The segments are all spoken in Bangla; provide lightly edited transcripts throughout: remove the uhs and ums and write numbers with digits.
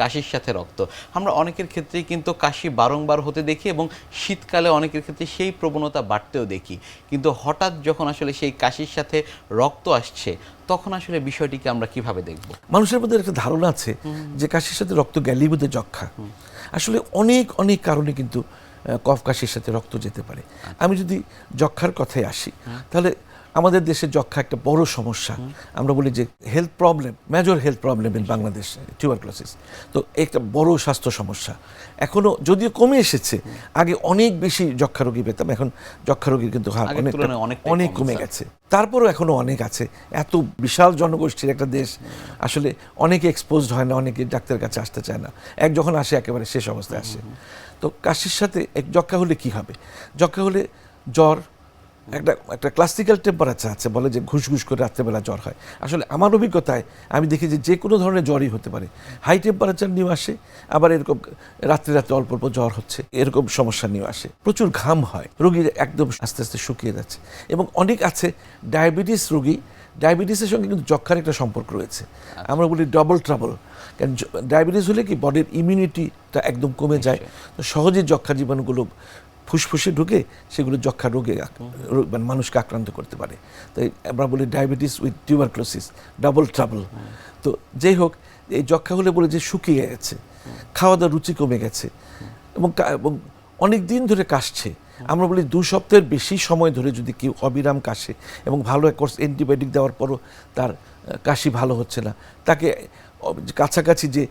কাশির সাথে রক্ত। আমরা অনেকের ক্ষেত্রেই কিন্তু কাশি বারংবার হতে দেখি এবং শীতকালে অনেকের ক্ষেত্রে সেই প্রবণতা বাড়তেও দেখি, কিন্তু হঠাৎ যখন আসলে সেই কাশির সাথে রক্ত আসছে তখন আসলে বিষয়টিকে আমরা কিভাবে দেখব? মানুষের মধ্যে একটা ধারণা আছে যে কাশির সাথে রক্ত গেলেই বোধহয় যক্ষা। আসলে অনেক অনেক কারণে কিন্তু কফ কাশির সাথে রক্ত যেতে পারে। আমি যদি যক্ষার কথায় আসি, তাহলে আমাদের দেশে যক্ষা একটা বড় সমস্যা। আমরা বলি যে health problem, major health problem in Bangladesh, tuberculosis. তো একটা বড় স্বাস্থ্য সমস্যা। এখনো যদিও কমে এসেছে, আগে অনেক বেশি যক্ষা রোগী পেতাম, এখন যক্ষা রোগীর কিন্তু হার অনেক কমে গেছে। তারপরও এখনো অনেক আছে। এত বিশাল জনগোষ্ঠীর একটা দেশ, আসলে অনেকে এক্সপোজড হয় না, অনেকে ডাক্তারের কাছে আসতে চায় না, যখন আসে একেবারে শেষ অবস্থায় আসে। তো কাশির সাথে যক্ষা হলে কি হবে? যক্ষা হলে জ্বর, একটা ক্লাসিক্যাল টেম্পারেচার আছে, বলে যে ঘুষঘুষ করে রাত্রেবেলা জ্বর হয়। আসলে আমার অভিজ্ঞতায় আমি দেখি যে কোনো ধরনের জ্বরই হতে পারে। হাই টেম্পারেচার নিয়েও আসে, আবার এরকম রাত্রে রাত্রে অল্প অল্প জ্বর হচ্ছে, এরকম সমস্যা নিয়েও আসে। প্রচুর ঘাম হয়, রোগীর একদম আস্তে আস্তে শুকিয়ে যাচ্ছে। এবং অনেক আছে ডায়াবেটিস রোগী, ডায়াবেটিসের সঙ্গে কিন্তু যক্ষার একটা সম্পর্ক রয়েছে। আমরা বলি ডবল ট্রাবল। কারণ ডায়াবেটিস হলে কি বডির ইমিউনিটিটা একদম কমে যায়, তো সহজেই যক্ষা জীবাণুগুলো ফুসফুসে ঢুকে সেগুলো যক্ষা রোগে মানে মানুষকে আক্রান্ত করতে পারে। তাই আমরা বলি diabetes with tuberculosis, double trouble. তো যাই হোক, এই যক্ষা হলে বলে যে শুকিয়ে গেছে, খাওয়া দাওয়ার রুচি কমে গেছে, এবং অনেক দিন ধরে কাশছে। আমরা বলি 2 সপ্তাহের বেশি সময় ধরে যদি কেউ অবিরাম কাশে এবং ভালো এক কোর্স অ্যান্টিবায়োটিক দেওয়ার পরও তার কাশি ভালো হচ্ছে না, তাকে কাছাকাছি যে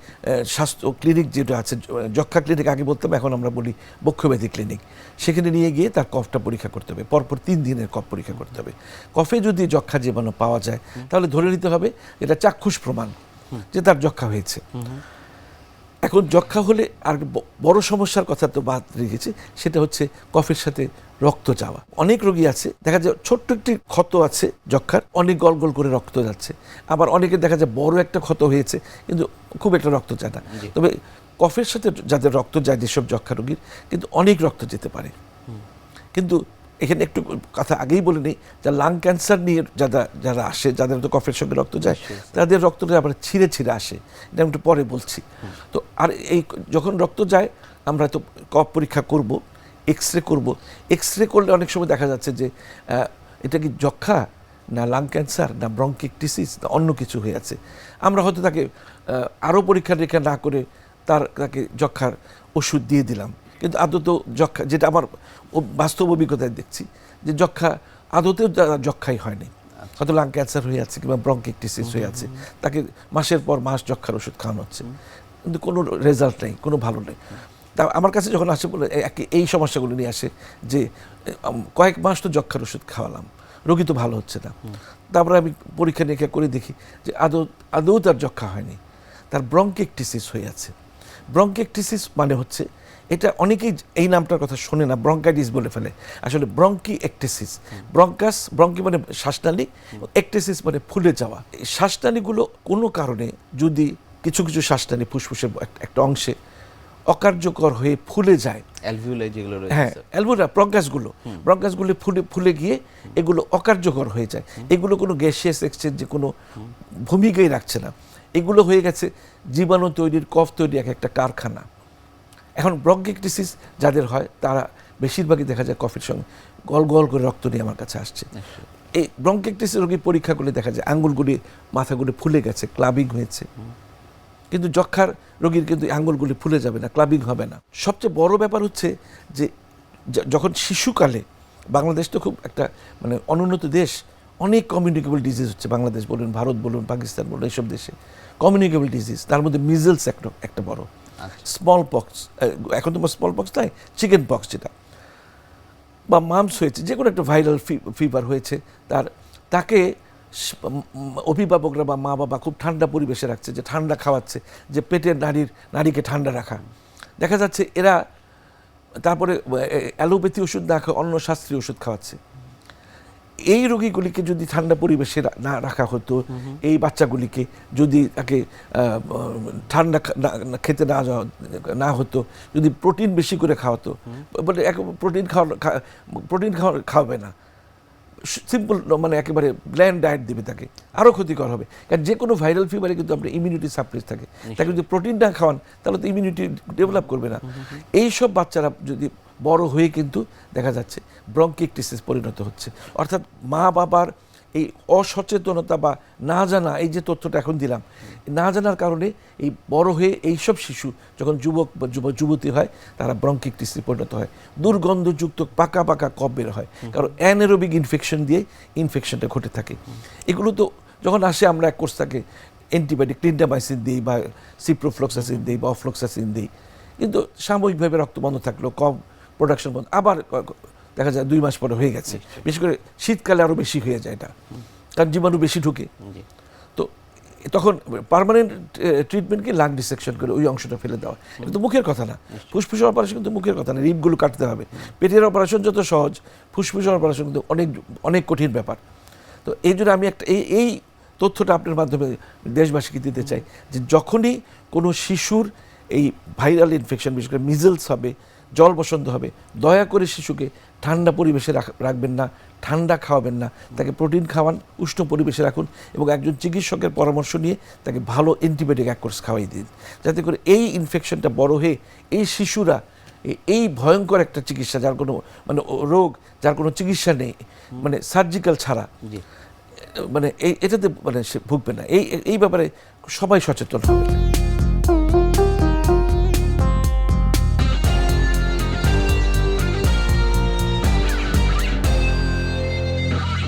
স্বাস্থ্য ক্লিনিক যেটা আছে, যক্ষা ক্লিনিক আগে বলতাম, এখন আমরা বলি বক্ষব্যাধি ক্লিনিক, সেখানে নিয়ে গিয়ে তার কফটা পরীক্ষা করতে হবে। পরপর 3 দিনের কফ পরীক্ষা করতে হবে। কফে যদি যক্ষা জীবাণু পাওয়া যায়, তাহলে ধরে নিতে হবে এটা চাক্ষুষ প্রমাণ যে তার যক্ষা হয়েছে। এখন যক্ষা হলে আর বড় সমস্যার কথা তো বাদ রেখেছি, সেটা হচ্ছে কফের সাথে রক্ত যাওয়া। অনেক রোগী আছে, দেখা যায় ছোট্ট একটি ক্ষত আছে যক্ষার, অনেক গল গল করে রক্ত যাচ্ছে। আবার অনেকে দেখা যায় বড় একটা ক্ষত হয়েছে কিন্তু খুব একটা রক্ত যায় না। তবে কফের সাথে যাদের রক্ত যায়, যেসব যক্ষা রোগীর, কিন্তু অনেক রক্ত যেতে পারে। কিন্তু এখানে একটু কথা আগেই বলে নিই, যা লাং ক্যান্সার নিয়ে যারা আসে, যাদের তো কফের সঙ্গে রক্ত যায়, তাদের রক্তটা আবার ছিঁড়ে ছিঁড়ে আসে, এটা আমি একটু পরে বলছি। তো আর এই যখন রক্ত যায়, আমরা তো কফ পরীক্ষা করব, এক্সরে করব। এক্সরে করলে অনেক সময় দেখা যাচ্ছে যে এটা কি যক্ষা, না লাং ক্যান্সার, না ব্রঙ্কিকটিসিস, না অন্য কিছু হয়ে আছে। আমরা হয়তো তাকে আরও পরীক্ষা নিরীক্ষা না করে তাকে যক্ষার ওষুধ দিয়ে দিলাম, কিন্তু আদত যক্ষা, যেটা আমার বাস্তব অভিজ্ঞতায় দেখছি, যে যক্ষা আদতেও যক্ষাই হয়নি, হয়তো লাং ক্যান্সার হয়ে আছে কিংবা ব্রঙ্কিকটিসিস হয়ে আছে, তাকে মাসের পর মাস যক্ষার ওষুধ খাওয়ানো হচ্ছে, কিন্তু কোনো রেজাল্ট নেই, কোনো ভালো নেই। তা আমার কাছে যখন আসে, বলে এই সমস্যাগুলো নিয়ে আসে যে কয়েক মাস তো যক্ষার ওষুধ খাওয়ালাম, রোগী তো ভালো হচ্ছে না। তারপরে আমি পরীক্ষা নিরীক্ষা করে দেখি যে আদৌ তার যক্ষা হয়নি, তার ব্রঙ্কিকটিসিস হয়ে আছে। ব্রঙ্কিকটিসিস মানে হচ্ছে, এটা অনেকেই এই নামটার কথা শোনে না, ব্রঙ্কাইটিস বলে ফেলে। আসলে ব্রঙ্কিএকটেসিস, ব্রঙ্কি মানে শ্বাসনালী, একটেসিস মানে ফুলে যাওয়া। এই শ্বাসনালীগুলো কোনো কারণে যদি কিছু কিছু শ্বাসনালী ফুসফুসের একটা অংশে অকার্যকর হয়ে ফুলে যায়, হ্যাঁ, অ্যালভিওলা ব্রঙ্কাসগুলো ফুলে গিয়ে এগুলো অকার্যকর হয়ে যায়। এগুলো কোনো গ্যাসিয়াস এক্সচেঞ্জে কোনো ভূমিকাই রাখছে না, এগুলো হয়ে গেছে জীবাণু তৈরির, কফ তৈরি একটা কারখানা। এখন ব্রঙ্কিকটিসিস যাদের হয়, তারা বেশিরভাগই দেখা যায় কফের সঙ্গে গল গল করে রক্ত নিয়ে আমার কাছে আসছে। এই ব্রঙ্কিকটিসিস রোগীর পরীক্ষা করলে দেখা যায় আঙ্গুলগুলি, মাথাগুলি ফুলে গেছে, ক্লাবিং হয়েছে। কিন্তু যক্ষার রোগীর কিন্তু আঙ্গুলগুলি ফুলে যাবে না, ক্লাবিং হবে না। সবচেয়ে বড় ব্যাপার হচ্ছে যে যখন শিশুকালে, বাংলাদেশ তো খুব একটা মানে অনুন্নত দেশ, অনেক কমিউনিকেবল ডিজিজ হচ্ছে, বাংলাদেশ বলুন, ভারত বলুন, পাকিস্তান বলুন, এইসব দেশে কমিউনিকেবল ডিজিজ, তার মধ্যে মিজলস একটা বড়, স্মল পক্স, এখন তো স্মল পক্স নয়, চিকেন পক্স যেটা, বা মামস হয়েছে, যে কোনো একটা ভাইরাল ফিভার হয়েছে, তাকে অভিভাবকরা বা মা বাবা খুব ঠান্ডা পরিবেশে রাখছে, যে ঠান্ডা খাওয়াচ্ছে, যে পেটের নারীকে ঠান্ডা রাখা। দেখা যাচ্ছে এরা তারপরে অ্যালোপ্যাথি ওষুধ না খাওয়া, অন্য শাস্ত্রীয় ওষুধ খাওয়াচ্ছে। এই রোগীগুলিকে যদি ঠান্ডা পরিবেশে না রাখা হতো, এই বাচ্চাগুলিকে যদি তাকে ঠান্ডা খেতে না হতো, যদি প্রোটিন বেশি করে খাওয়াতো, বলে প্রোটিন খাওয়াবে না, সিম্পল মানে একেবারে ব্ল্যান্ড ডায়েট দেবে তাকে, আরও ক্ষতিকর হবে। কারণ যে কোনো ভাইরাল ফিভারে কিন্তু আপনার ইমিউনিটি সাপ্রেস থাকে, তাকে যদি প্রোটিন না খাওয়ান তাহলে তো ইমিউনিটি ডেভেলপ করবে না। এইসব বাচ্চারা যদি বড় হয়ে কিন্তু দেখা যাচ্ছে ব্রঙ্কিকটিসিস পরিণত হচ্ছে। অর্থাৎ মা বাবার এই অসচেতনতা বা না জানা, এই যে তথ্যটা এখন দিলাম, না জানার কারণে এই বড় হয়ে এইসব শিশু যখন যুবক বা যুবতী হয় তারা ব্রঙ্কিকটিসিসে পরিণত হয়, দুর্গন্ধযুক্ত পাকা পাকা কফ বের হয়, কারণ অ্যানারোবিক ইনফেকশন দিয়ে ইনফেকশনটা ঘটে থাকে। এগুলো তো যখন আসে আমরা এক কোর্স থাকে অ্যান্টিবায়োটিক ক্লিন্ডামাইসিন দিই বা সিপ্রোফ্লক্সাসিন দিই বা অফ্লক্সাসিন দিই, কিন্তু সাময়িকভাবে রক্ত বন্ধ থাকলো, কম প্রোডাকশন বন্ধ, আবার দেখা যায় 2 মাস পরে হয়ে গেছে। বিশেষ করে শীতকালে আরও বেশি হয়ে যায় এটা, কারণ জীবাণু বেশি ঢুকে। তো তখন পার্মানেন্ট ট্রিটমেন্ট কি লাং ডিসেকশন করে ওই অংশটা ফেলে দেওয়া। এটা তো মুখের কথা না, ফুসফুসের অপারেশন কিন্তু মুখের কথা না, রিপগুলো কাটতে হবে। পেটের অপারেশন যত সহজ, ফুসফুসের অপারেশন কিন্তু অনেক অনেক কঠিন ব্যাপার। তো এই জন্য আমি একটা এই তথ্যটা আপনার মাধ্যমে দেশবাসীকে দিতে চাই যে যখনই কোনো শিশুর এই ভাইরাল ইনফেকশন, বিশেষ করে মিজলস হবে, জল বসন্ত হবে, দয়া করে শিশুকে ঠান্ডা পরিবেশে রাখবেন না, ঠান্ডা খাওয়াবেন না, তাকে প্রোটিন খাওয়ান, উষ্ণ পরিবেশে রাখুন এবং একজন চিকিৎসকের পরামর্শ নিয়ে তাকে ভালো অ্যান্টিবায়োটিক এক কোর্স খাওয়াই দিন, যাতে করে এই ইনফেকশনটা বড় হয়ে এই শিশুরা এই ভয়ঙ্কর একটা চিকিৎসা, যার কোনো মানে রোগ যার কোনো চিকিৎসা নেই, মানে সার্জিক্যাল ছাড়া, মানে এটাতে মানে সে ভুগবে না। এই ব্যাপারে সবাই সচেতন হবে।